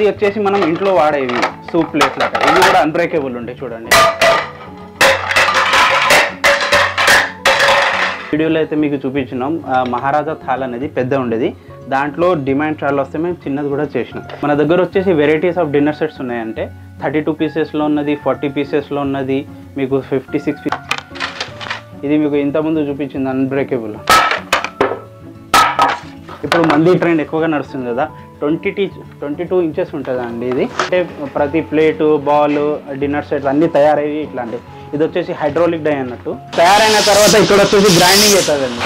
ఇది వచ్చేసి మనం ఇంట్లో వాడేవి సూప్ ప్లేట్లు అట. ఇవి కూడా అన్బ్రేకబుల్ ఉంటాయి చూడండి. వీడియోలో అయితే మీకు చూపించినాం మహారాజా థాల్ అనేది పెద్ద ఉండేది, దాంట్లో డిమాండ్ చాలా వస్తే మేము చిన్నది కూడా చేసినాం. మన దగ్గర వచ్చేసి వెరైటీస్ ఆఫ్ డిన్నర్ సెట్స్ ఉన్నాయంటే 32 పీసెస్లో ఉన్నది, 40 పీసెస్లో ఉన్నది, మీకు 56 పీసెస్. ఇది మీకు ఇంతకుముందు చూపించింది అన్బ్రేకబుల్. ఇప్పుడు మంది ట్రెండ్ ఎక్కువగా నడుస్తుంది కదా, 22 ఇంచెస్ ఉంటుందండి ఇది. అంటే ప్రతి ప్లేటు, బాల్, డిన్నర్ సెట్ అన్నీ తయారయ్యి ఇట్లాంటి. ఇది వచ్చేసి హైడ్రాలిక్ డై అన్నట్టు. తయారైన తర్వాత ఇక్కడ వచ్చేసి గ్రైండింగ్ అవుతుందండి.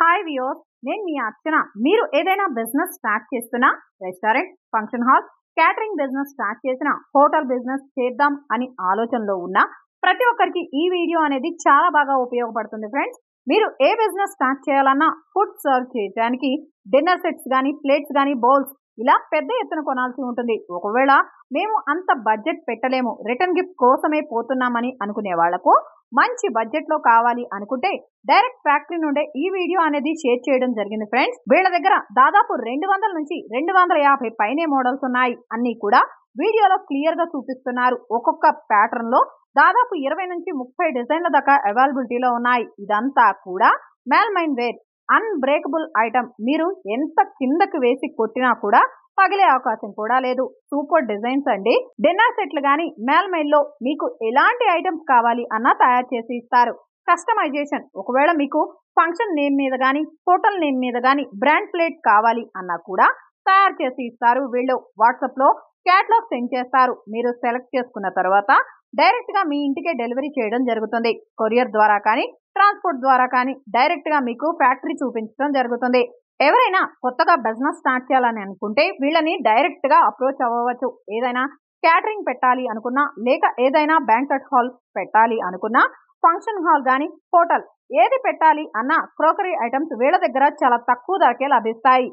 హాయ్ వ్యూయర్స్, నేను మీ అర్చన. మీరు ఏదైనా బిజినెస్ స్టార్ట్ చేస్తున్నా, restaurant, function hall, catering business start చేసిన, హోటల్ బిజినెస్ చేద్దాం అని ఆలోచనలో ఉన్న ప్రతి ఒక్కరికి ఈ వీడియో అనేది చాలా బాగా ఉపయోగపడుతుంది ఫ్రెండ్స్. మీరు ఏ బిజినెస్ స్టార్ట్ చేయాలన్నా ఫుడ్ సర్వ్ చేయడానికి డిన్నర్ సెట్స్ కానీ, ప్లేట్స్ కానీ, బౌల్స్ ఇలా పెద్ద ఎత్తున కొనాల్సి ఉంటుంది. ఒకవేళ మేము అంత బడ్జెట్ పెట్టలేము, రిటర్న్ గిఫ్ట్ కోసమే పోతున్నామని అనుకునే వాళ్లకు మంచి బడ్జెట్ లో కావాలి అనుకుంటే డైరెక్ట్ ఫ్యాక్టరీ నుండే ఈ వీడియో అనేది షేర్ చేయడం జరిగింది ఫ్రెండ్స్. వీళ్ళ దగ్గర దాదాపు 200 నుంచి 250 పైనే మోడల్స్ ఉన్నాయి. అన్ని కూడా వీడియోలో క్లియర్ గా చూపిస్తున్నారు. ఒక్కొక్క ప్యాటర్న్ లో దాదాపు 20 నుంచి 30 డిజైన్ల దాకా అవైలబిలిటీలో ఉన్నాయి. ఇదంతా కూడా మెల్మైన్ వేర్ అన్బ్రేకబుల్ ఐటమ్. మీరు ఎంత కిందకి వేసి కొట్టినా కూడా పగిలే అవకాశం కూడా లేదు. సూపర్ డిజైన్స్ అండి. డిన్నర్ సెట్లు గానీ మెల్మైన్ లో మీకు ఎలాంటి ఐటమ్స్ కావాలి అన్నా తయారు చేసి ఇస్తారు. కస్టమైజేషన్, ఒకవేళ మీకు ఫంక్షన్ నేమ్ మీద గానీ, హోటల్ నేమ్ మీద గానీ బ్రాండ్ ప్లేట్ కావాలి అన్నా కూడా తయారు చేసి ఇస్తారు. వీళ్ళు వాట్సాప్ లో క్యాటలాగ్ సెండ్ చేస్తారు. మీరు సెలెక్ట్ చేసుకున్న తర్వాత డైరెక్ట్ గా మీ ఇంటికే డెలివరీ చేయడం జరుగుతుంది. కొరియర్ ద్వారా కానీ, ట్రాన్స్పోర్ట్ ద్వారా కానీ డైరెక్ట్ గా మీకు ఫ్యాక్టరీ చూపించడం జరుగుతుంది. ఎవరైనా కొత్తగా బిజినెస్ స్టార్ట్ చేయాలని అనుకుంటే వీళ్ళని డైరెక్ట్ గా అప్రోచ్ అవ్వవచ్చు. ఏదైనా క్యాటరింగ్ పెట్టాలి అనుకున్నా, లేక ఏదైనా బ్యాంక్వెట్ హాల్ పెట్టాలి అనుకున్నా, ఫంక్షన్ హాల్ గానీ, హోటల్ ఏది పెట్టాలి అన్న క్రోకరీ ఐటమ్స్ వీళ్ళ దగ్గర చాలా తక్కువ ధరకే లభిస్తాయి.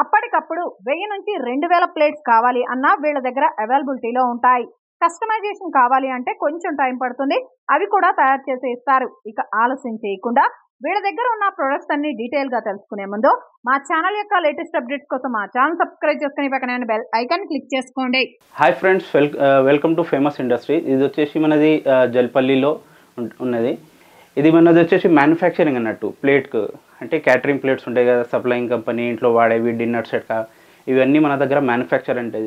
అప్పటికప్పుడు 1000 నుంచి 2000 ప్లేట్స్ కావాలి అన్నా వీళ్ళ దగ్గర అవైలబిలిటీలో ఉంటాయి. కస్టమైజేషన్ కావాలి అంటే కొంచెం టైం పడుతుంది, అవి కూడా తయారు చేసి ఇస్తారు. ఇక ఆలస్యం చేయకుండా వీళ్ళ దగ్గర ఉన్న ప్రొడక్ట్స్ అన్ని డీటెయిల్ గా తెలుసుకునే ముందు మా ఛానల్ యొక్క లేటెస్ట్ అప్డేట్స్ కోసం మా ఛానల్ సబ్స్క్రైబ్ చేసుకుని పక్కన బెల్ ఐకాన్ క్లిక్ చేసుకోండి. Hi friends, welcome to famous industry. ఇది వచ్చేసి మనది జల్పల్లిలో ఉన్నది. ఇది మనది వచ్చేసి మ్యానుఫ్యాక్చరింగ్ అన్నట్టు. ప్లేట్కు అంటే క్యాటరింగ్ ప్లేట్స్ ఉంటాయి కదా, సప్లయింగ్ కంపెనీ, ఇంట్లో వాడేవి, డిన్నర్ సెట్, ఇవన్నీ మన దగ్గర మ్యానుఫ్యాక్చర్ అంటే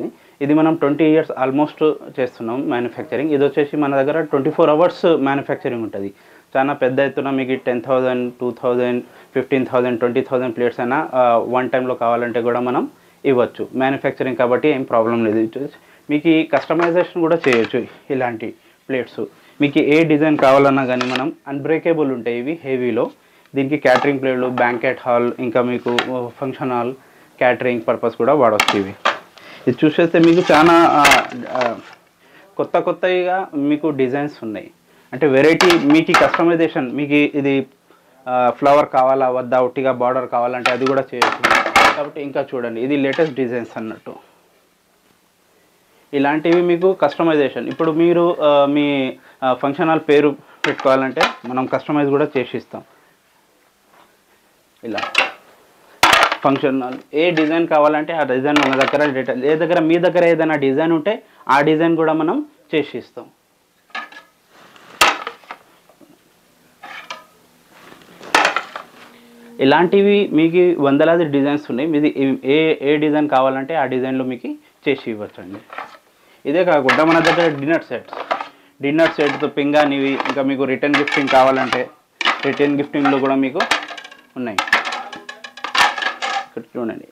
ఇది మనం 20 years ఆల్మోస్ట్ చేస్తున్నాం మ్యానుఫ్యాక్చరింగ్. ఇది వచ్చేసి మన దగ్గర 24 hours మ్యానుఫ్యాక్చరింగ్ ఉంటుంది. చాలా పెద్ద ఎత్తున మీకు 10,000, 2,000, 15,000, 20,000 ప్లేట్స్ అయినా వన్ టైంలో కావాలంటే కూడా మనం ఇవ్వచ్చు. మ్యానుఫ్యాక్చరింగ్ కాబట్టి ఏం ప్రాబ్లం లేదు. మీకు కస్టమైజేషన్ కూడా చేయొచ్చు. ఇలాంటి ప్లేట్స్ మీకు ఏ డిజైన్ కావాలన్నా కానీ మనం అన్బ్రేకబుల్ ఉంటాయి. ఇవి హెవీలో. దీనికి క్యాటరింగ్ ప్లేట్లు, బ్యాంకెట్ హాల్, ఇంకా మీకు ఫంక్షన్ హాల్, క్యాటరింగ్ పర్పస్ కూడా వాడవచ్చు. ఇది చూసేస్తే మీకు చాలా కొత్తగా మీకు డిజైన్స్ ఉన్నాయి. అంటే వెరైటీ మీకు కస్టమైజేషన్, మీకు ఇది ఫ్లవర్ కావాలా వద్దా, ఒట్టిగా బార్డర్ కావాలంటే అది కూడా చేయొచ్చు. కాబట్టి ఇంకా చూడండి, ఇది లేటెస్ట్ డిజైన్స్ అన్నట్టు. ఇలాంటివి మీకు కస్టమైజేషన్. ఇప్పుడు మీరు మీ ఫంక్షన్ హాల్ పేరు పెట్టుకోవాలంటే మనం కస్టమైజ్ కూడా చేసి ఇస్తాం. ఇలా ఫంక్షన్ హాల్ ఏ డిజైన్ కావాలంటే ఆ డిజైన్ మన దగ్గర డీటెయిల్, మీ దగ్గర ఏదైనా డిజైన్ ఉంటే ఆ డిజైన్ కూడా మనం చేసి ఇస్తాం. ఇలాంటివి మీకు వందలాది డిజైన్స్ ఉన్నాయి. మీది ఏ డిజైన్ కావాలంటే ఆ డిజైన్లో మీకు చేసి ఇవ్వచ్చండి. ఇదే కాకుండా మన దగ్గర డిన్నర్ సెట్తో పింగానివి, ఇంకా మీకు రిటర్న్ గిఫ్టింగ్ కావాలంటే రిటర్న్ గిఫ్టింగ్లో కూడా మీకు ఉన్నాయి. ఇక్కడ చూడండి,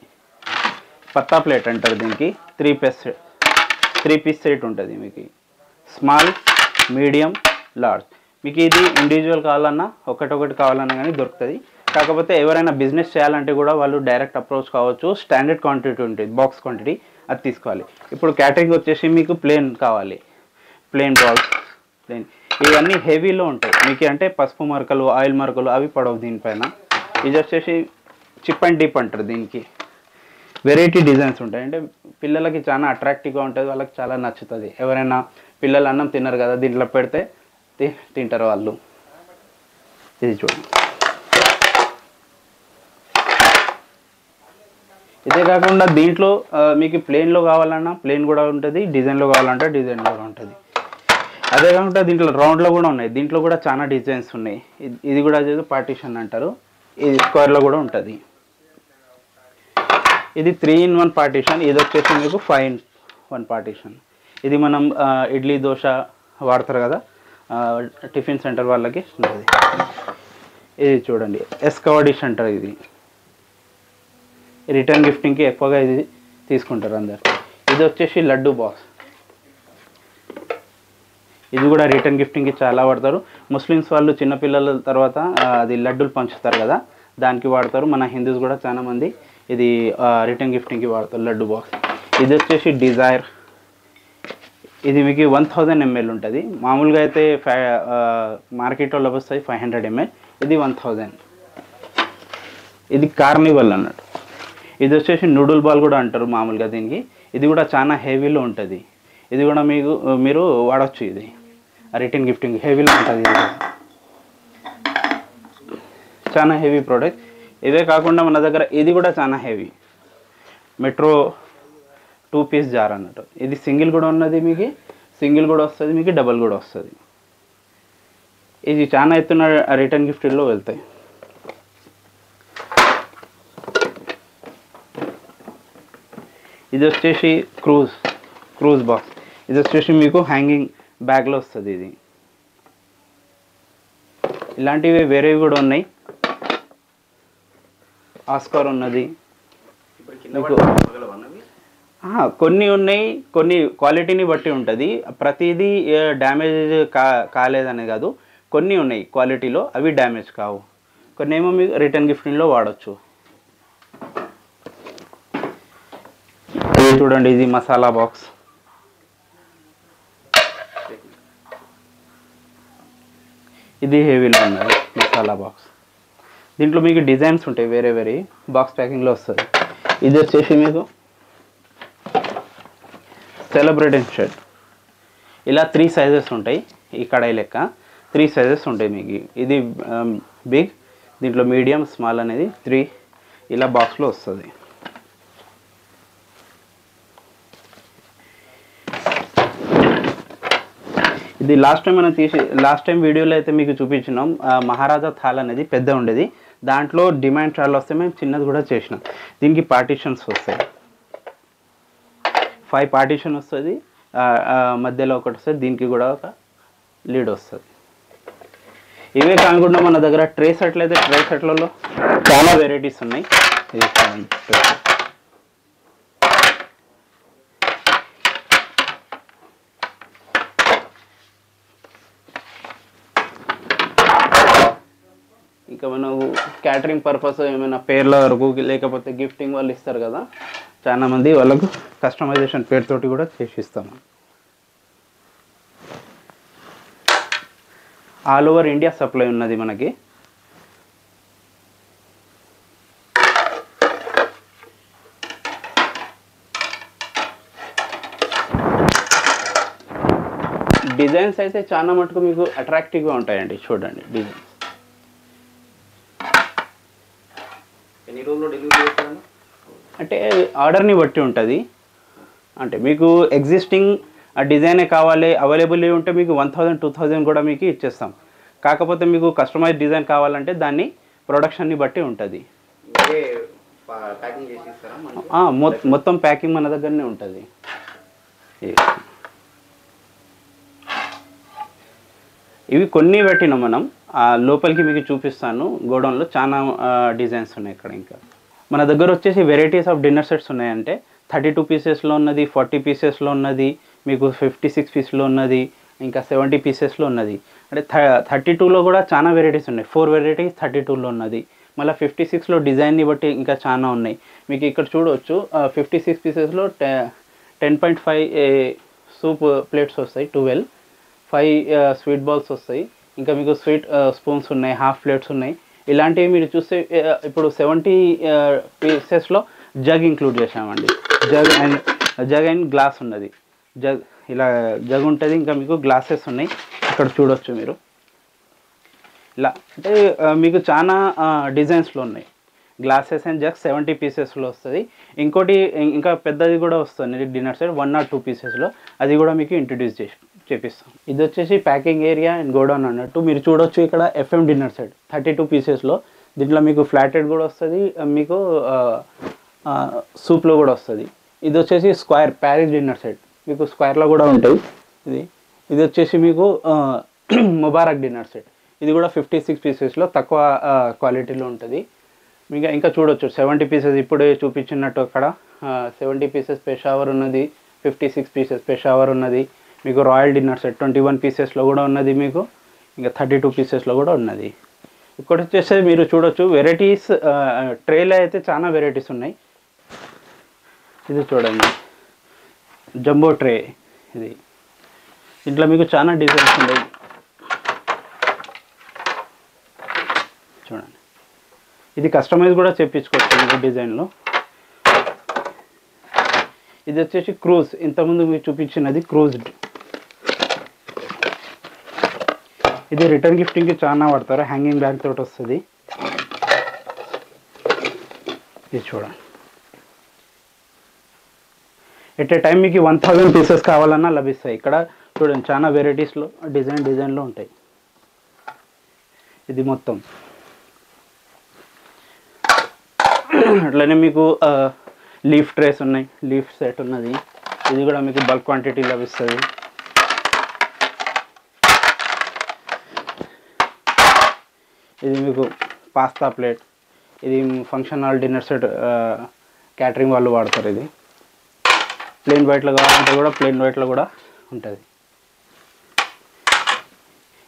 పత్తా ప్లేట్ అంటారు దీనికి. 3 పీస్ సెట్ ఉంటుంది మీకు. Small, medium, large. మీకు ఇది ఇండివిజువల్ కావాలన్నా, ఒకటి కావాలన్నా కానీ దొరుకుతుంది. కాకపోతే ఎవరైనా బిజినెస్ చేయాలంటే కూడా వాళ్ళు డైరెక్ట్ అప్రోచ్ కావచ్చు. స్టాండర్డ్ క్వాంటిటీ ఉంటుంది, బాక్స్ క్వాంటిటీ, అది తీసుకోవాలి. ఇప్పుడు క్యాటరింగ్ వచ్చేసి మీకు ప్లేన్ కావాలి, ప్లేన్ బాల్స్, ప్లేన్. ఇవన్నీ హెవీలో ఉంటాయి మీకు. అంటే పసుపు మరకలు, ఆయిల్ మరకలు అవి పడవు దీనిపైన. ఇది వచ్చేసి చిప్ అండ్ డిప్ అంటారు దీనికి. వెరైటీ డిజైన్స్ ఉంటాయి. అంటే పిల్లలకి చాలా అట్రాక్టివ్గా ఉంటుంది, వాళ్ళకి చాలా నచ్చుతుంది. ఎవరైనా పిల్లలు అన్నం తిన్నారు కదా, దీంట్లో పెడితే తింటారు వాళ్ళు. ఇది చూడండి, ఇదే కాకుండా దీంట్లో మీకు ప్లేన్లో కావాలన్నా ప్లేన్ కూడా ఉంటుంది, డిజైన్లో కావాలంటే డిజైన్లో కూడా ఉంటుంది. అదే కాకుండా దీంట్లో రౌండ్లో కూడా ఉన్నాయి, దీంట్లో కూడా చాలా డిజైన్స్ ఉన్నాయి. ఇది కూడా పార్టీషన్ అంటారు, ఇది స్క్వేర్లో కూడా ఉంటుంది. ఇది 3-in-1 పార్టీషన్, ఇది వచ్చేసి మీకు 5-in-1 పార్టీషన్. ఇది మనం ఇడ్లీ దోశ వాడతారు కదా, టిఫిన్ సెంటర్ వాళ్ళకి ఉంటుంది. ఇది చూడండి ఎస్కవా డిష్ అంటారు. ఇది రిటర్న్ గిఫ్టింగ్కి ఎక్కువగా ఇది తీసుకుంటారు అందరు. ఇది వచ్చేసి లడ్డు బాక్స్, ఇది కూడా రిటర్న్ గిఫ్టింగ్కి చాలా వాడతారు. ముస్లిమ్స్ వాళ్ళు చిన్నపిల్లల తర్వాత అది లడ్డూలు పంచుతారు కదా, దానికి వాడతారు. మన హిందూస్ కూడా చాలా మంది ఇది రిటర్న్ గిఫ్టింగ్కి వాడతారు లడ్డు బాక్స్. ఇది వచ్చేసి డిజైర్, ఇది మీకు 1000 ml ఉంటుంది. మామూలుగా అయితే మార్కెట్లో లభిస్తాయి 500 ml, ఇది 1000. ఇది కార్నివల్ అన్నట్టు. ఇది వచ్చేసి నూడుల్ బాల్ కూడా అంటారు మామూలుగా దీనికి. ఇది కూడా చాలా హెవీలో ఉంటుంది, ఇది కూడా మీరు వాడచ్చు. ఇది రిటర్న్ గిఫ్టింగ్ హెవీలో ఉంటుంది, చాలా హెవీ ప్రోడక్ట్. ఇవే కాకుండా మన దగ్గర ఇది కూడా చాలా హెవీ మెట్రో 2 పీస్ జార్ అన్నట్టు. ఇది సింగిల్ కూడా ఉన్నది, మీకు సింగిల్ కూడా వస్తుంది, మీకు డబల్ కూడా వస్తుంది. ఇది చాలా ఎత్తున రిటర్న్ గిఫ్ట్లో వెళ్తాయి. ఇది వచ్చేసి క్రూజ్ బాక్స్, ఇది వచ్చేసి మీకు హ్యాంగింగ్ బ్యాగ్లో వస్తుంది. ఇది ఇలాంటివి వేరేవి కూడా ఉన్నాయి. ఆస్కార్ ఉన్నది, కొన్ని ఉన్నాయి, కొన్ని క్వాలిటీని బట్టి ఉంటుంది. ప్రతిదీ డ్యామేజ్ కాలేదని కాదు, కొన్ని ఉన్నాయి క్వాలిటీలో అవి డ్యామేజ్ కావు, కొన్ని ఏమో మీకు రిటర్న్ గిఫ్టింగ్లో వాడచ్చు. చూడండి ఇది మసాలా బాక్స్, ఇది హెవీలో ఉన్నది మసాలా బాక్స్. దీంట్లో మీకు డిజైన్స్ ఉంటాయి వేరే వేరే, బాక్స్ ప్యాకింగ్లో వస్తుంది. ఇది వచ్చేసి మీకు సెలబ్రేటింగ్ షర్ట్, ఇలా 3 సైజెస్ ఉంటాయి. ఈ కడాయి లెక్క 3 సైజెస్ ఉంటాయి మీకు. ఇది బిగ్, దీంట్లో మీడియం, స్మాల్ అనేది 3 ఇలా బాక్స్లో వస్తుంది. ఇది లాస్ట్ టైం వీడియోలో అయితే మీకు చూపించినాం. మహారాజా థాల్ అనేది పెద్ద ఉండేది, దాంట్లో డిమాండ్ చాలా వస్తే మేము చిన్నది కూడా చేసినాం. దీనికి పార్టీషన్స్ వస్తాయి, 5 పార్టీషన్ వస్తుంది, మధ్యలో ఒకటి వస్తుంది, దీనికి కూడా ఒక లీడ్ వస్తుంది. ఇవే కాకుండా మన దగ్గర ట్రే సెట్లు అయితే ట్రే సెట్లలో చాలా వెరైటీస్ ఉన్నాయి. ఇది ఇంకా మనం క్యాటరింగ్ పర్పస్ ఏమైనా పేర్ల వరకు లేకపోతే గిఫ్టింగ్ వాళ్ళు ఇస్తారు కదా, చాలా మంది వాళ్ళకు కస్టమైజేషన్ పేరుతోటి కూడా చేసి ఇస్తాము. ఆల్ ఓవర్ ఇండియా సప్లై ఉన్నది మనకి. డిజైన్స్ అయితే చాలా మటుకు మీకు అట్రాక్టివ్గా ఉంటాయండి. చూడండి డిజైన్స్. ఎన్ని రోజుల్లో డెలివరీ చేస్తాను అంటే ఆర్డర్ని బట్టి ఉంటుంది. అంటే మీకు ఎగ్జిస్టింగ్ ఆ డిజైనే కావాలి అవైలబుల్ ఉంటే మీకు 1000-2000 కూడా మీకు ఇచ్చేస్తాం. కాకపోతే మీకు కస్టమైజ్ డిజైన్ కావాలంటే దాన్ని ప్రొడక్షన్ని బట్టి ఉంటుంది. ప్యాకింగ్ చేసి ఇస్తారా? మొత్తం ప్యాకింగ్ మన దగ్గరనే ఉంటుంది. ఇవి కొన్ని పెట్టినాం మనం, లోపలికి మీకు చూపిస్తాను. గోడౌన్లో చాలా డిజైన్స్ ఉన్నాయి ఇక్కడ. ఇంకా మన దగ్గర వచ్చేసి వెరైటీస్ ఆఫ్ డిన్నర్ సెట్స్ ఉన్నాయంటే 32 పీసెస్లో ఉన్నది, 40 పీసెస్లో ఉన్నది, మీకు 56 పీస్లో ఉన్నది, ఇంకా 70 పీసెస్లో ఉన్నది. అంటే 32లో కూడా చాలా వెరైటీస్ ఉన్నాయి. 4 వెరైటీస్ 32లో ఉన్నది. మళ్ళీ 56లో డిజైన్ని బట్టి ఇంకా చాలా ఉన్నాయి. మీకు ఇక్కడ చూడవచ్చు 56 పీసెస్లో 10.5 సూప్ ప్లేట్స్ వస్తాయి, 12, 5 స్వీట్ బాల్స్ వస్తాయి, ఇంకా మీకు స్వీట్ స్పూన్స్ ఉన్నాయి, హాఫ్ ప్లేట్స్ ఉన్నాయి. ఇలాంటివి మీరు చూస్తే ఇప్పుడు 70 పీసెస్లో జగ్ ఇంక్లూడ్ చేసామండి. జగ్ అండ్ గ్లాస్ ఉన్నది. ఇలా జగ్ ఉంటుంది, ఇంకా మీకు గ్లాసెస్ ఉన్నాయి ఇక్కడ చూడవచ్చు మీరు. ఇలా అంటే మీకు చాలా డిజైన్స్లో ఉన్నాయి. గ్లాసెస్ అండ్ జగ్స్ 70 పీసెస్లో వస్తుంది. ఇంకోటి ఇంకా పెద్దది కూడా వస్తుంది డిన్నర్ సెట్ 1 or 2 పీసెస్లో, అది కూడా మీకు ఇంట్రడ్యూస్ చేపిస్తాం. ఇది వచ్చేసి ప్యాకింగ్ ఏరియా అండ్ గోడౌన్ అన్నట్టు. మీరు చూడొచ్చు ఇక్కడ FM డిన్నర్ సెట్ 32 పీసెస్లో. దీంట్లో మీకు ఫ్లాటెడ్ కూడా వస్తుంది, మీకు సూప్లో కూడా వస్తుంది. ఇది వచ్చేసి స్క్వేర్ ప్యారిస్ డిన్నర్ సెట్, మీకు స్క్వేర్లో కూడా ఉంటాయి. ఇది వచ్చేసి మీకు ముబారక్ డిన్నర్ సెట్, ఇది కూడా 56 పీసెస్లో తక్కువ క్వాలిటీలో ఉంటుంది. మీకు ఇంకా చూడొచ్చు 70 పీసెస్ ఇప్పుడే చూపించినట్టు అక్కడ 70 పీసెస్ పెషావర్ ఉన్నది, 56 పీసెస్ పెషావర్ ఉన్నది. మీకు రాయల్ డిన్నర్ సెట్ 21 పీసెస్లో కూడా ఉన్నది, మీకు ఇంకా 32 పీసెస్లో కూడా ఉన్నది. ఇక్కడ వచ్చేసి మీరు చూడొచ్చు వెరైటీస్, ట్రేలో అయితే చాలా వెరైటీస్ ఉన్నాయి. ఇది చూడండి జంబో ట్రే, ఇది ఇంట్లో మీకు చాలా డిజైన్స్ ఉన్నాయి. చూడండి ఇది కస్టమైజ్ కూడా చేయించుకోవచ్చు మీకు డిజైన్లో. ఇది వచ్చేసి క్రూజ్, ఇంతకుముందు మీకు చూపించినది క్రూజ్డ్. ఇది రిటర్న్ గిఫ్టింగ్కి చాలా వాడతారు, హ్యాంగింగ్ బ్యాగ్ తోటి వస్తుంది. ఇది చూడండి ఎట్ ఏ టైం మీకు 1000 పీసెస్ కావాలన్నా లభిస్తాయి. ఇక్కడ చూడండి చాలా వెరైటీస్లో డిజైన్లో ఉంటాయి. ఇది మొత్తం అట్లనే మీకు లీఫ్ ట్రేస్ ఉన్నాయి, లీఫ్ సెట్ ఉన్నది. ఇది కూడా మీకు బల్క్ క్వాంటిటీ లభిస్తుంది. ఇది మీకు పాస్తా ప్లేట్, ఇది function hall dinner set, catering వాళ్ళు వాడతారు. ఇది ప్లెయిన్ వైట్లో కావాలంటే కూడా ప్లెయిన్ వైట్లో కూడా ఉంటుంది.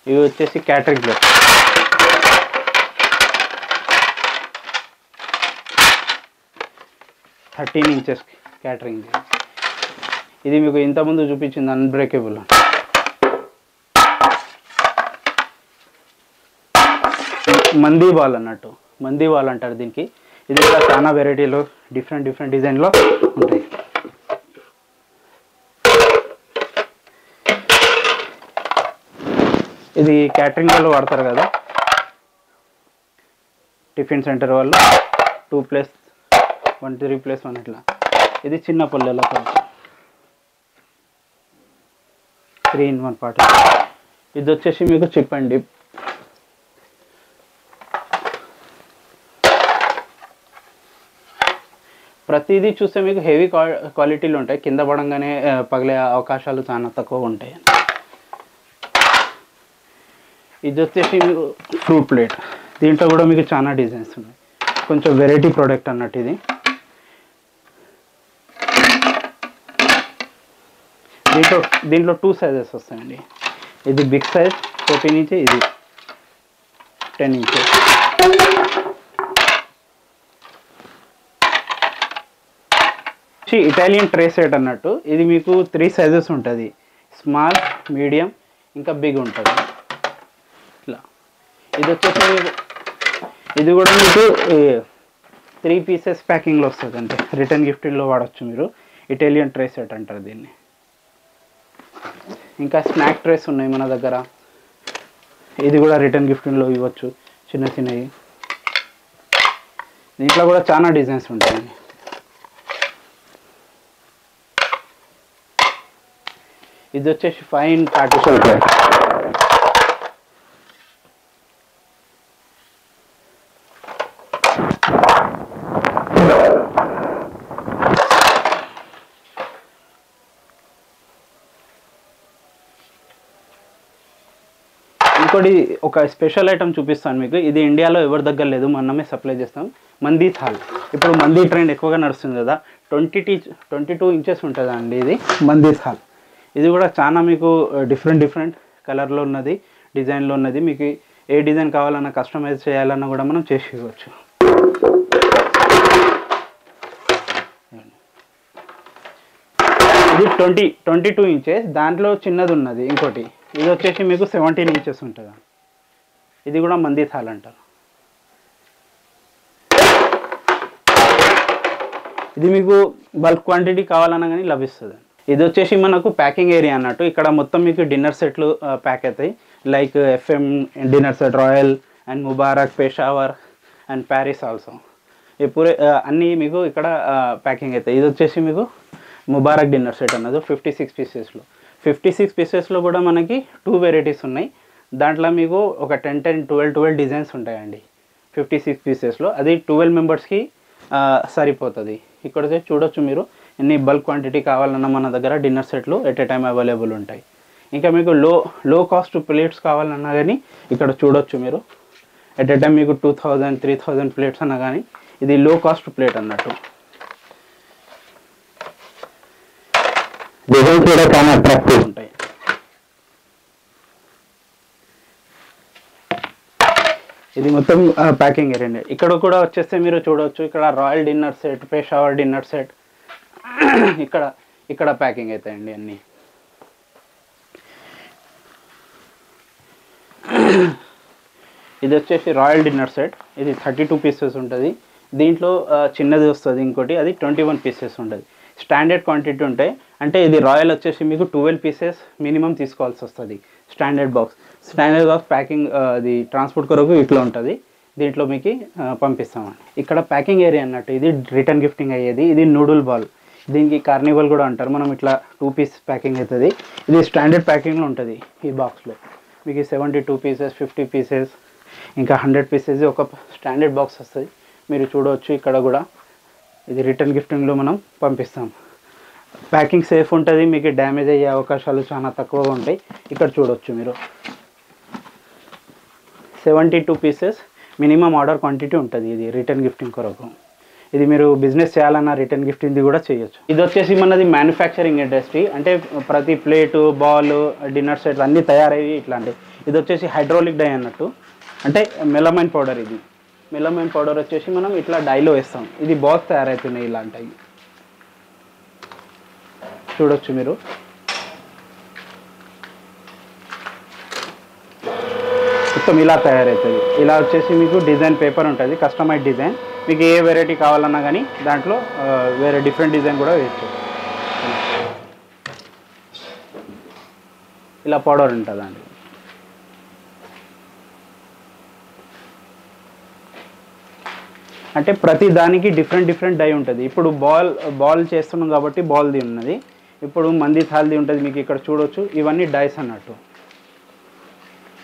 ఇవి వచ్చేసి catering plate, thirteen inches catering. ఇది మీకు ఇంతకుముందు చూపించింది అన్బ్రేకబుల్. మందీ బాల్ అన్నట్టు, మందీ బాల్ అంటారు దీనికి. ఇది కూడా చాలా వెరైటీలో డిఫరెంట్ డిజైన్లో ఉంటాయి. ఇది క్యాటరింగ్ వాళ్ళు వాడతారు కదా, టిఫిన్ సెంటర్ వాళ్ళు 2+1 3+1 ఇట్లా. ఇది చిన్న పుల్లల 3-in-1 పార్ట్. ఇది వచ్చేసి మీకు చిప్ అండ్ డిప్. ప్రతిదీ చూస్తే మీకు హెవీ క్వాలిటీలు ఉంటాయి, కింద పడంగానే పగిలే అవకాశాలు చాలా తక్కువ ఉంటాయి. ఇది వచ్చేసి మీకు ఫ్రూట్ ప్లేట్, దీంట్లో కూడా మీకు చాలా డిజైన్స్ ఉన్నాయి, కొంచెం వెరైటీ ప్రోడక్ట్ అన్నట్టు. ఇది దీంట్లో 2 సైజెస్ వస్తాయండి. ఇది బిగ్ సైజ్ 14 ఇంచ్, ఇది 10 ఇంచ్. ఇటాలియన్ ట్రే సెట్ అన్నట్టు. ఇది మీకు 3 సైజెస్ ఉంటుంది, స్మాల్, మీడియం, ఇంకా బిగ్ ఉంటుంది ఇట్లా. ఇది వచ్చేసి ఇది కూడా మీకు 3 పీసెస్ ప్యాకింగ్లో వస్తుంది, అంటే రిటర్న్ గిఫ్ట్లో వాడచ్చు మీరు. ఇటాలియన్ ట్రే సెట్ అంటారు దీన్ని. ఇంకా స్నాక్ ట్రేస్ ఉన్నాయి మన దగ్గర, ఇది కూడా రిటర్న్ గిఫ్ట్లో ఇవ్వచ్చు, చిన్నవి. దీంట్లో కూడా చాలా డిజైన్స్ ఉంటాయండి. ఇది వచ్చేసి ఫైన్ పార్టిషన్ ప్లేట్. ఇంకోటి ఒక స్పెషల్ ఐటమ్ చూపిస్తాను మీకు. ఇది ఇండియాలో ఎవరి దగ్గర లేదు, మనమే సప్లై చేస్తాం. మందీ థాల్. ఇప్పుడు మందీ ట్రెండ్ ఎక్కువగా నడుస్తుంది కదా, 22 ఇంచెస్ ఉంటుందండి ఇది మందీ థాల్. ఇది కూడా చాలా మీకు డిఫరెంట్ కలర్లో ఉన్నది, డిజైన్లో ఉన్నది. మీకు ఏ డిజైన్ కావాలన్నా కస్టమైజ్ చేయాలన్నా కూడా మనం చేసి ఇవ్వచ్చు. ఇది 22 ఇంచెస్, దాంట్లో చిన్నది ఉన్నది ఇంకోటి. ఇది వచ్చేసి మీకు 17 ఇంచెస్ ఉంటుంది. ఇది కూడా మందీ థాల్ అంటారు. ఇది మీకు బల్క్ క్వాంటిటీ కావాలన్నా కానీ లభిస్తుంది. ఇది వచ్చేసి మనకు ప్యాకింగ్ ఏరియా అన్నట్టు. ఇక్కడ మొత్తం మీకు డిన్నర్ సెట్లు ప్యాక్ అవుతాయి, like FM dinner set, royal and Mubarak, Peshawar and Paris also. పూరే అన్నీ మీకు ఇక్కడ ప్యాకింగ్ అవుతాయి. ఇది వచ్చేసి మీకు ముబారక్ డిన్నర్ సెట్ అన్నది 56 పీసెస్లో. 56 పీసెస్లో కూడా మనకి 2 వెరైటీస్ ఉన్నాయి. దాంట్లో మీకు ఒక 12 డిజైన్స్ ఉంటాయండి 56 పీసెస్లో. అది 12 మెంబర్స్కి సరిపోతుంది. ఇక్కడ చూడొచ్చు మీరు ఎన్ని బల్క్ క్వాంటిటీ కావాలన్నా మన దగ్గర డిన్నర్ సెట్లు ఎట్ ఏ టైం అవైలబుల్ ఉంటాయి. ఇంకా మీకు లో కాస్ట్ ప్లేట్స్ కావాలన్నా కానీ ఇక్కడ చూడొచ్చు మీరు ఎట్ ఏ టైం మీకు 2000 3000 ప్లేట్స్ అన్నా కానీ ఇది లో కాస్ట్ ప్లేట్ అన్నట్టు. డిజైన్స్ కూడా చాలా అట్రాక్టివ్ ఉంటాయి. ఇది మొత్తం ప్యాకింగ్ ఏరియా. ఇక్కడ కూడా వచ్చేస్తే మీరు చూడవచ్చు ఇక్కడ royal dinner set, Peshawar dinner set ఇక్కడ ప్యాకింగ్ అవుతాయండి అన్నీ. ఇది వచ్చేసి రాయల్ డిన్నర్ సెట్. ఇది 32 పీసెస్ ఉంటుంది. దీంట్లో చిన్నది వస్తుంది ఇంకోటి, అది 21 పీసెస్ ఉంటుంది. స్టాండర్డ్ క్వాంటిటీ ఉంటాయి. అంటే ఇది రాయల్ వచ్చేసి మీకు 12 పీసెస్ మినిమం తీసుకోవాల్సి వస్తుంది. స్టాండర్డ్ బాక్స్ ప్యాకింగ్ అది ట్రాన్స్పోర్ట్ కొరకు ఇట్లా ఉంటుంది. దీంట్లో మీకు పంపిస్తామండి. ఇక్కడ ప్యాకింగ్ ఏరియా అన్నట్టు. ఇది రిటర్న్ గిఫ్టింగ్ అయ్యేది. ఇది నూడిల్ బాల్, దీనికి కార్నివల్ కూడా అంటారు. మనం ఇట్లా 2 పీస్ ప్యాకింగ్ అవుతుంది. ఇది స్టాండర్డ్ ప్యాకింగ్లో ఉంటుంది. ఈ బాక్స్లో మీకు 72 పీసెస్, 50 పీసెస్, ఇంకా 100 పీసెస్ ఒక స్టాండర్డ్ బాక్స్ వస్తుంది. మీరు చూడవచ్చు ఇక్కడ కూడా ఇది రిటర్న్ గిఫ్టింగ్లో మనం పంపిస్తాం. ప్యాకింగ్ సేఫ్ ఉంటుంది. మీకు డ్యామేజ్ అయ్యే అవకాశాలు చాలా తక్కువగా ఉంటాయి. ఇక్కడ చూడవచ్చు మీరు 72 పీసెస్ మినిమం ఆర్డర్ క్వాంటిటీ ఉంటుంది. ఇది రిటర్న్ గిఫ్టింగ్ కొరకు. ఇది మీరు బిజినెస్ చేయాలన్నా రిటర్న్ గిఫ్టింగ్ కూడా చేయొచ్చు. ఇది వచ్చేసి మనది మ్యానుఫ్యాక్చరింగ్ ఇండస్ట్రీ. అంటే ప్రతి ప్లేటు, బాల్, డిన్నర్ సెట్ అన్నీ తయారయ్యి ఇట్లాంటి. ఇది వచ్చేసి హైడ్రాలిక్ డై అన్నట్టు. అంటే మెలమైన్ పౌడర్. ఇది మెలమైన్ పౌడర్ వచ్చేసి మనం ఇట్లా డైలో వేస్తాం. ఇది బాక్స్ తయారవుతున్నాయి ఇలాంటివి. చూడొచ్చు మీరు. మొత్తం ఇలా తయారవుతుంది. ఇలా వచ్చేసి మీకు డిజైన్ పేపర్ ఉంటుంది, కస్టమైజ్ డిజైన్. మీకు ఏ వెరైటీ కావాలన్నా కానీ దాంట్లో వేరే డిఫరెంట్ డిజైన్ కూడా వేయచ్చు. ఇలా పౌడర్ ఉంటుందండి. అంటే ప్రతి దానికి డిఫరెంట్ డై ఉంటుంది. ఇప్పుడు బాల్ చేస్తున్నాం కాబట్టి బాల్ది ఉన్నది. ఇప్పుడు మంది థాల్ది ఉంటుంది. మీకు ఇక్కడ చూడొచ్చు ఇవన్నీ డైస్ అన్నట్టు.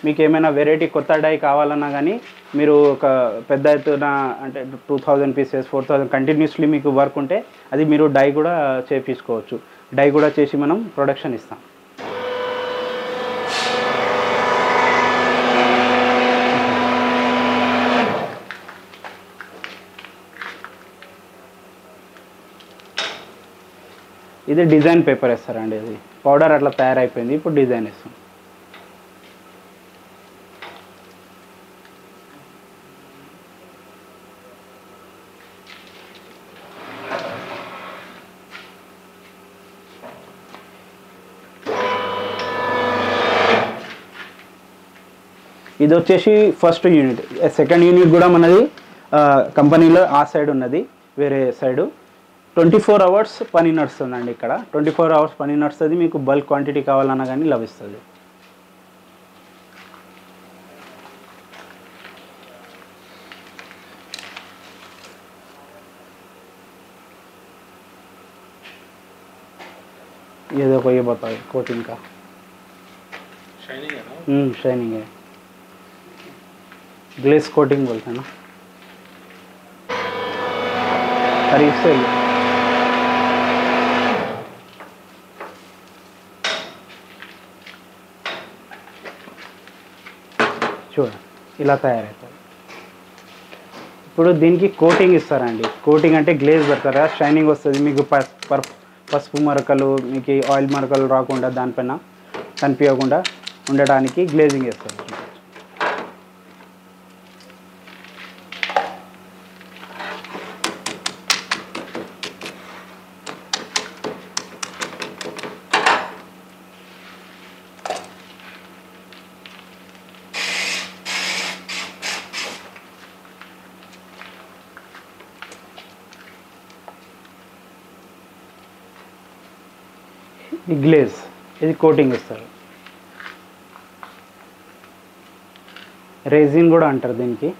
మీకు ఏమైనా వెరైటీ కొత్త డై కావాలన్నా కానీ మీరు ఒక పెద్ద ఎత్తున అంటే 2000 పీసెస్, 4000 కంటిన్యూస్లీ మీకు వర్క్ ఉంటే అది మీరు డై కూడా చేయించుకోవచ్చు. డై కూడా చేసి మనం ప్రొడక్షన్ ఇస్తాం. ఇది డిజైన్ పేపర్ వేస్తారండి. అది పౌడర్ అట్లా తయారైపోయింది. ఇప్పుడు డిజైన్ వేస్తాం. ఇది వచ్చేసి ఫస్ట్ యూనిట్. సెకండ్ యూనిట్ కూడా మనది కంపెనీలో ఆ సైడ్ ఉన్నది, వేరే సైడు. 24 అవర్స్ పని నడుస్తుందండి. ఇక్కడ 24 అవర్స్ పని నడుస్తుంది. మీకు బల్క్ క్వాంటిటీ కావాలన్నా కానీ లభిస్తుంది. ये देखो ये बताओ कोटिंग का शाइनिंग है ना? शाइनिंग है. ग्लेस कोटिंग बोलते हैं ना. अरे इससे చూడండి ఇలా తయారవుతుంది. ఇప్పుడు దీనికి కోటింగ్ ఇస్తారండి. కోటింగ్ అంటే గ్లేజ్ పెడతారా, షైనింగ్ వస్తుంది. మీకు పసుపు మరకలు, మీకు ఆయిల్ మరకలు రాకుండా దానిపైన కనిపించకుండా ఉండడానికి గ్లేజింగ్ వేస్తారు. ఈ గ్లేజ్ ఇది కోటింగ్ ఇస్తారు. రెజిన్ కూడా అంటారు దీనికి.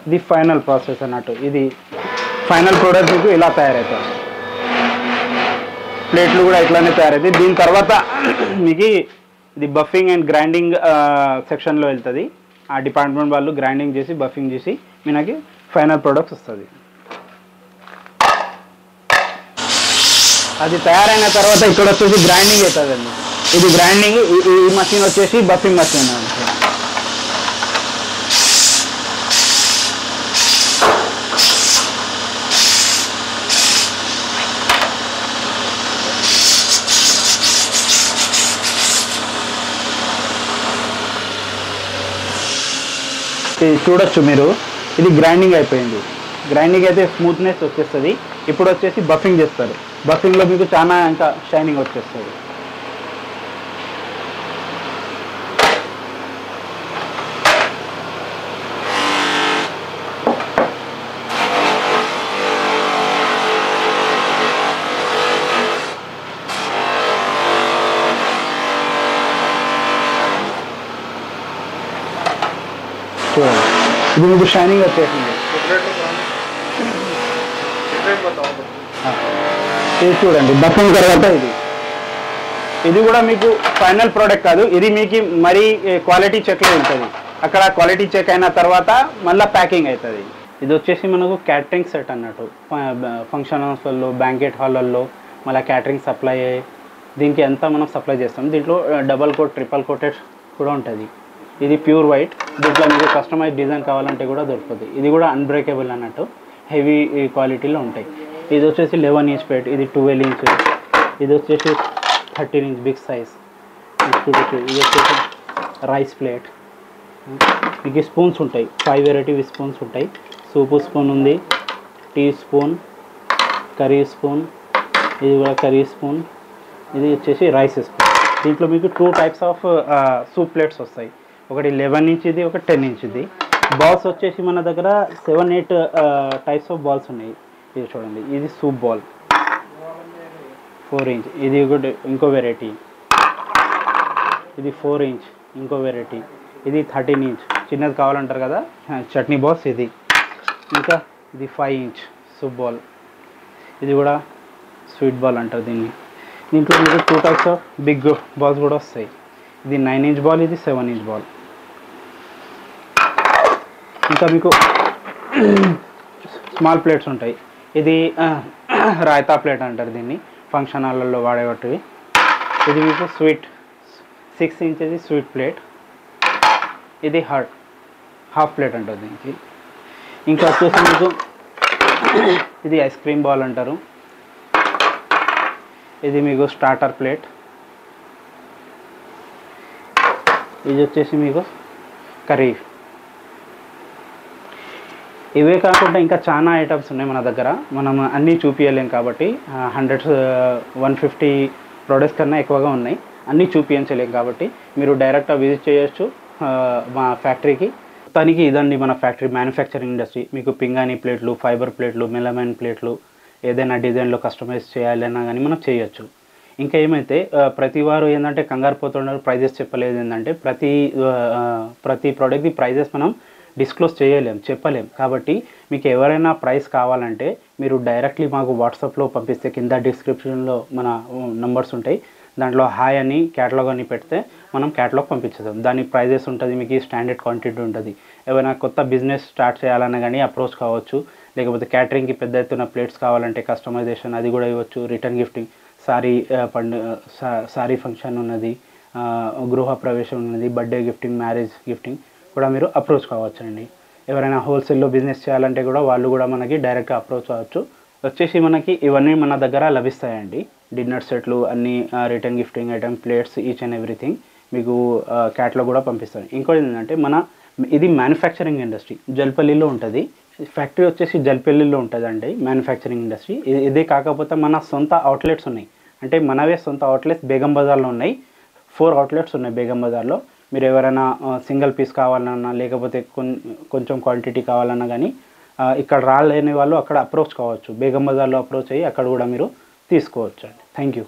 ఇది ఫైనల్ ప్రాసెస్ అన్నట్టు. ఇది ఫైనల్ ప్రోడక్ట్ మీకు ఇలా తయారవుతుంది. ప్లేట్లు కూడా ఇట్లానే తయారవుతాయి. దీని తర్వాత మీకు ఇది బఫింగ్ అండ్ గ్రైండింగ్ సెక్షన్లో వెళ్తుంది. ఆ డిపార్ట్మెంట్ వాళ్ళు గ్రైండింగ్ చేసి బఫింగ్ చేసి మనకి ఫైనల్ ప్రోడక్ట్స్ వస్తుంది. అది తయారైన తర్వాత ఇక్కడ వచ్చేసి గ్రైండింగ్ అవుతుందండి. ఇది గ్రైండింగ్, ఈ మషిన్ వచ్చేసి బఫింగ్ మషిన్ అండి. చూడొచ్చు మీరు, ఇది గ్రైండింగ్ అయిపోయింది. గ్రైండింగ్ అయితే స్మూత్నెస్ వచ్చేస్తుంది. ఇప్పుడు వచ్చేసి బఫింగ్ చేస్తారు. బఫింగ్లో మీకు చాలా ఇంకా షైనింగ్ వచ్చేస్తుంది. చూడండి, ఇది మీకు షైనింగ్ వచ్చేసింది. ఇది చూడండి బఫింగ్ తర్వాత ఇది కూడా మీకు ఫైనల్ ప్రోడక్ట్ కాదు. ఇది మీకు మరీ క్వాలిటీ చెక్లో ఉంటుంది. అక్కడ క్వాలిటీ చెక్ అయిన తర్వాత మళ్ళీ ప్యాకింగ్ అవుతుంది. ఇది వచ్చేసి మనకు క్యాటరింగ్ సెట్ అన్నట్టు. ఫంక్షన్ హాల్స్లలో, బ్యాంకెట్ హాల్లో మళ్ళీ క్యాటరింగ్ సప్లై దీనికి అంతా మనం సప్లై చేస్తాం. దీంట్లో డబల్ కోట్, ట్రిపుల్ కోటెడ్ కూడా ఉంటుంది. ఇది ప్యూర్ వైట్. దీంట్లో మీకు కస్టమైజ్ డిజైన్ కావాలంటే కూడా దొరుకుతుంది. ఇది కూడా అన్బ్రేకబుల్ అన్నట్టు, హెవీ క్వాలిటీలో ఉంటాయి. ఇది వచ్చేసి 11 ఇంచ్ ప్లేట్, ఇది 12 ఇంచ్, ఇది వచ్చేసి 13 ఇంచ్ బిగ్ సైజ్. ఇది వచ్చేసి రైస్ ప్లేట్. మీకు స్పూన్స్ ఉంటాయి, 5 వెరైటీ స్పూన్స్ ఉంటాయి. సూపు స్పూన్ ఉంది, టీ స్పూన్, కర్రీ స్పూన్, ఇది కూడా కర్రీ స్పూన్. ఇది వచ్చేసి రైస్ స్పూన్. దీంట్లో మీకు 2 టైప్స్ ఆఫ్ సూప్ ప్లేట్స్ వస్తాయి. ఒకటి 11 ఇంచ్ది, ఒకటి 10 ఇంచ్ది. బాల్స్ వచ్చేసి మన దగ్గర 7-8 టైప్స్ ఆఫ్ బాల్స్ ఉన్నాయి. ఇది చూడండి, ఇది సూప్ బాల్ 4 ఇంచ్, ఇది ఒకటి ఇంకో వెరైటీ. ఇది 4 ఇంచ్ ఇంకో వెరైటీ. ఇది 13 ఇంచ్ చిన్నది కావాలంటారు కదా, చట్నీ బాల్స్ ఇది. ఇంకా ఇది 5 ఇంచ్ సూప్ బాల్. ఇది కూడా స్వీట్ బాల్ అంటారు దీన్ని. దీంట్లో మీకు 2 టైప్స్ ఆఫ్ బిగ్ బాల్స్ కూడా వస్తాయి. ఇది 9 ఇంచ్ బాల్, ఇది 7 ఇంచ్ బాల్. ఇంకా మీకు స్మాల్ ప్లేట్స్ ఉంటాయి. ఇది రాయతా ప్లేట్ అంటారు దీన్ని, ఫంక్షన్ హాల్లో వాడేవాటివి. ఇది మీకు స్వీట్ 6 ఇంచెస్ స్వీట్ ప్లేట్. ఇది హాఫ్ ప్లేట్ అంటారు దీనికి. ఇంకా వచ్చేసి మీకు ఇది ఐస్ క్రీమ్ బాల్ అంటారు. ఇది మీకు స్టార్టర్ ప్లేట్. ఇది వచ్చేసి మీకు కర్రీ. ఇవే కాకుండా ఇంకా చాలా ఐటమ్స్ ఉన్నాయి మన దగ్గర. మనం అన్నీ చూపించలేం కాబట్టి 150 ప్రోడక్ట్స్ కన్నా ఎక్కువగా ఉన్నాయి. అన్నీ చూపించలేం కాబట్టి మీరు డైరెక్ట్గా విజిట్ చేయొచ్చు మా ఫ్యాక్టరీకి. మొత్తానికి ఇదండి మన ఫ్యాక్టరీ, మ్యానుఫ్యాక్చరింగ్ ఇండస్ట్రీ. మీకు పింగాణి ప్లేట్లు, ఫైబర్ ప్లేట్లు, మెలమైన్ ప్లేట్లు, ఏదైనా డిజైన్లో కస్టమైజ్ చేయాలన్నా కానీ మనం చేయొచ్చు. ఇంకా ఏమైతే ప్రతి వారు ఏంటంటే కంగారు పోతున్నారు, ప్రైజెస్ చెప్పలేదు. ఏంటంటే ప్రతి ప్రోడక్ట్ది ప్రైజెస్ మనం డిస్క్లోజ్ చెప్పలేం. కాబట్టి మీకు ఎవరైనా ప్రైస్ కావాలంటే మీరు డైరెక్ట్లీ మాకు వాట్సాప్లో పంపిస్తే కింద డిస్క్రిప్షన్లో మన నంబర్స్ ఉంటాయి. దాంట్లో హాయ్ అని క్యాటలాగ్ అని పెడితే మనం క్యాటలాగ్ పంపించేద్దాం. దాని ప్రైజెస్ ఉంటుంది, మీకు స్టాండర్డ్ క్వాంటిటీ ఉంటుంది. ఏమైనా కొత్త బిజినెస్ స్టార్ట్ చేయాలన్నా కానీ అప్రోచ్ కావచ్చు. లేకపోతే క్యాటరింగ్కి పెద్ద ఎత్తున ప్లేట్స్ కావాలంటే కస్టమైజేషన్ అది కూడా ఇవ్వచ్చు. రిటర్న్ గిఫ్టింగ్, సారీ ఫంక్షన్ ఉన్నది, గృహ ప్రవేశం ఉన్నది, బర్త్డే గిఫ్టింగ్, మ్యారేజ్ గిఫ్టింగ్ కూడా మీరు అప్రోచ్ కావచ్చు అండి. ఎవరైనా హోల్సేల్లో బిజినెస్ చేయాలంటే కూడా వాళ్ళు కూడా మనకి డైరెక్ట్గా అప్రోచ్ అవ్వచ్చు. వచ్చేసి మనకి ఇవన్నీ మన దగ్గర లభిస్తాయండి. డిన్నర్ సెట్లు అన్నీ, return gifting item, plates, each and everything మీకు క్యాట్లాగ్ కూడా పంపిస్తాను. ఇంకోటి ఏంటంటే ఇది మ్యానుఫ్యాక్చరింగ్ ఇండస్ట్రీ జల్పల్లిలో ఉంటుంది. ఫ్యాక్టరీ వచ్చేసి జల్పల్లిలో ఉంటుందండి మ్యానుఫ్యాక్చరింగ్ ఇండస్ట్రీ. ఇదే కాకపోతే మన సొంత అవుట్లెట్స్ ఉన్నాయి. అంటే మనవే సొంత అవుట్లెట్స్ బేగం బజార్లో ఉన్నాయి. 4 అవుట్లెట్స్ ఉన్నాయి బేగం బజార్లో. మీరు ఎవరైనా సింగిల్ పీస్ కావాలన్నా లేకపోతే కొంచెం క్వాంటిటీ కావాలన్నా కానీ ఇక్కడ రాలేని వాళ్ళు అక్కడ అప్రోచ్ కావచ్చు. బేగం బజార్లో అప్రోచ్ అయ్యి అక్కడ కూడా మీరు తీసుకోవచ్చు అండి. Thank you.